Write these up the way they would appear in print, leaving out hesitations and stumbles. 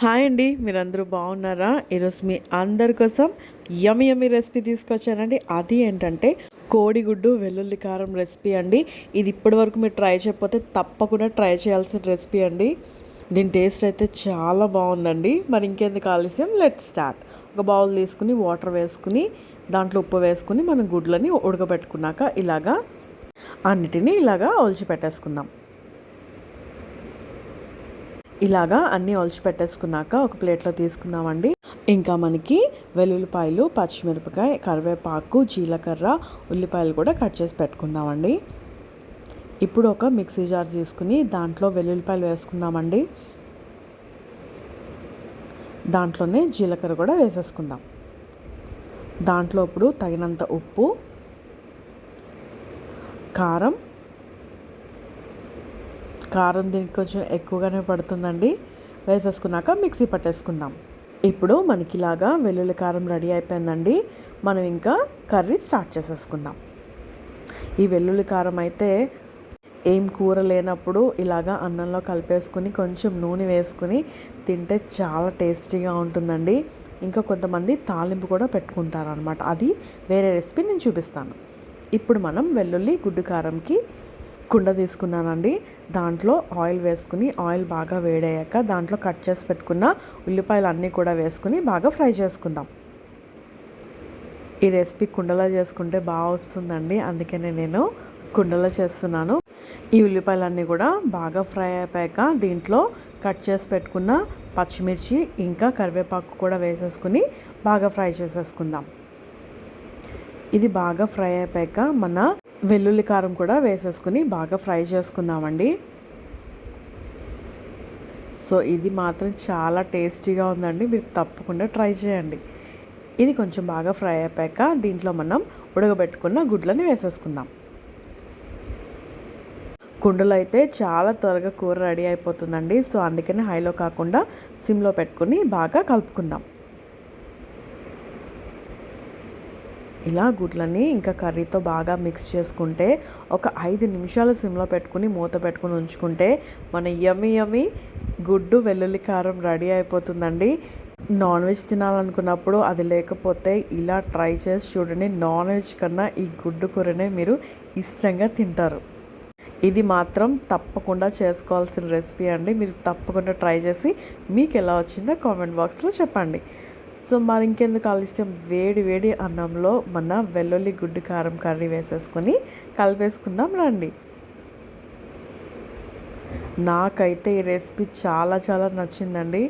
Hi అండి, మీరందరూ బాగున్నారా? ఈరోజు మీ అందరి కోసం యమ్మీ యమ్మీ రెసిపీ తీసుకొచ్చానండి. అది ఏంటంటే కోడిగుడ్డు వెల్లుల్లి కారం రెసిపీ అండి. ఇది ఇప్పటివరకు మీరు ట్రై చేయకపోతే తప్పకుండా ట్రై చేయాల్సిన రెసిపీ అండి. దీని టేస్ట్ అయితే చాలా బాగుందండి. మరి ఇంకెందుకు ఆలస్యం, లెట్ స్టార్ట్. ఒక బౌల్ తీసుకుని వాటర్ వేసుకుని దాంట్లో ఉప్పు వేసుకుని మనం గుడ్లని ఉడకబెట్టుకున్నాక ఇలాగా అన్నిటినీ ఇలాగా ఒలిచి పెట్టేసుకుందాం. ఇలాగా అన్నీ ఒలిచి పెట్టేసుకున్నాక ఒక ప్లేట్లో తీసుకుందామండి. ఇంకా మనకి వెల్లుల్లిపాయలు, పచ్చిమిరపకాయ, కరివేపాకు, జీలకర్ర, ఉల్లిపాయలు కూడా కట్ చేసి పెట్టుకుందామండి. ఇప్పుడు ఒక మిక్సీ జార్ తీసుకుని దాంట్లో వెల్లుల్లిపాయలు వేసుకుందామండి. దాంట్లోనే జీలకర్ర కూడా వేసేసుకుందాం. దాంట్లో ఇప్పుడు తగినంత ఉప్పు, కారం దీనికి కొంచెం ఎక్కువగానే పడుతుందండి. వేసేసుకున్నాక మిక్సీ పట్టేసుకుందాం. ఇప్పుడు మనకి ఇలాగా వెల్లుల్లి కారం రెడీ అయిపోయిందండి. మనం ఇంకా కర్రీ స్టార్ట్ చేసేసుకుందాం. ఈ వెల్లుల్లి కారం అయితే ఏం కూర లేనప్పుడు ఇలాగా అన్నంలో కలిపేసుకుని కొంచెం నూనె వేసుకుని తింటే చాలా టేస్టీగా ఉంటుందండి. ఇంకా కొంతమంది తాలింపు కూడా పెట్టుకుంటారు అనమాట. అది వేరే రెసిపీ నేను చూపిస్తాను. ఇప్పుడు మనం వెల్లుల్లి గుడ్డు కారంకి కుండ తీసుకున్నానండి. దాంట్లో ఆయిల్ వేసుకుని ఆయిల్ బాగా వేడయ్యాక దాంట్లో కట్ చేసి పెట్టుకున్న ఉల్లిపాయలు అన్నీ కూడా వేసుకుని బాగా ఫ్రై చేసుకుందాం. ఈ రెసిపీ కుండలో చేసుకుంటే బాగా వస్తుందండి, అందుకనే నేను కుండలో చేస్తున్నాను. ఈ ఉల్లిపాయలన్నీ కూడా బాగా ఫ్రై అయిపోయాక దీంట్లో కట్ చేసి పెట్టుకున్న పచ్చిమిర్చి ఇంకా కరివేపాకు కూడా వేసేసుకుని బాగా ఫ్రై చేసేసుకుందాం. ఇది బాగా ఫ్రై అయిపోయాక మన వెల్లుల్లి కారం కూడా వేసేసుకుని బాగా ఫ్రై చేసుకుందామండి. సో ఇది మాత్రం చాలా టేస్టీగా ఉందండి, మీరు తప్పకుండా ట్రై చేయండి. ఇది కొంచెం బాగా ఫ్రై అయిపోయాక దీంట్లో మనం ఉడకబెట్టుకున్న గుడ్లని వేసేసుకుందాం. కుండలో అయితే చాలా త్వరగా కూర రెడీ అయిపోతుందండి. సో అందుకని హైలో కాకుండా సిమ్లో పెట్టుకుని బాగా కలుపుకుందాం. ఇలా గుడ్లని ఇంకా కర్రీతో బాగా మిక్స్ చేసుకుంటే ఒక 5 నిమిషాలు సిమ్లో పెట్టుకుని మూత పెట్టుకుని ఉంచుకుంటే మన యమ్మీ యమ్మీ గుడ్డు వెల్లుల్లి కారం రెడీ అయిపోతుందండి. నాన్ వెజ్ తినాలనుకున్నప్పుడు అది లేకపోతే ఇలా ట్రై చేసి చూడండి. నాన్ వెజ్ కన్నా ఈ గుడ్డు కూరనే మీరు ఇష్టంగా తింటారు. ఇది మాత్రం తప్పకుండా చేసుకోవాల్సిన రెసిపీ అండి. మీరు తప్పకుండా ట్రై చేసి మీకు ఎలా వచ్చిందో కామెంట్ బాక్స్లో చెప్పండి. సో మరి ఇంకెందుకు ఆలస్యం, వేడి వేడి అన్నంలో మన వెల్లుల్లి గుడ్డు కారం కర్రీ వేసేసుకొని కలిపేసుకుందాం రండి. నాకైతే ఈ రెసిపీ చాలా చాలా నచ్చిందండి.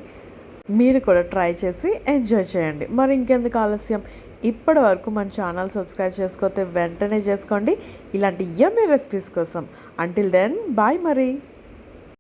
మీరు కూడా ట్రై చేసి ఎంజాయ్ చేయండి. మరి ఇంకెందుకు ఆలస్యం, ఇప్పటి వరకు మన ఛానల్ సబ్స్క్రైబ్ చేసుకోతే వెంటనే చేసుకోండి ఇలాంటి యమ్మీ రెసిపీస్ కోసం. అంటిల్ దెన్ బాయ్ మరి.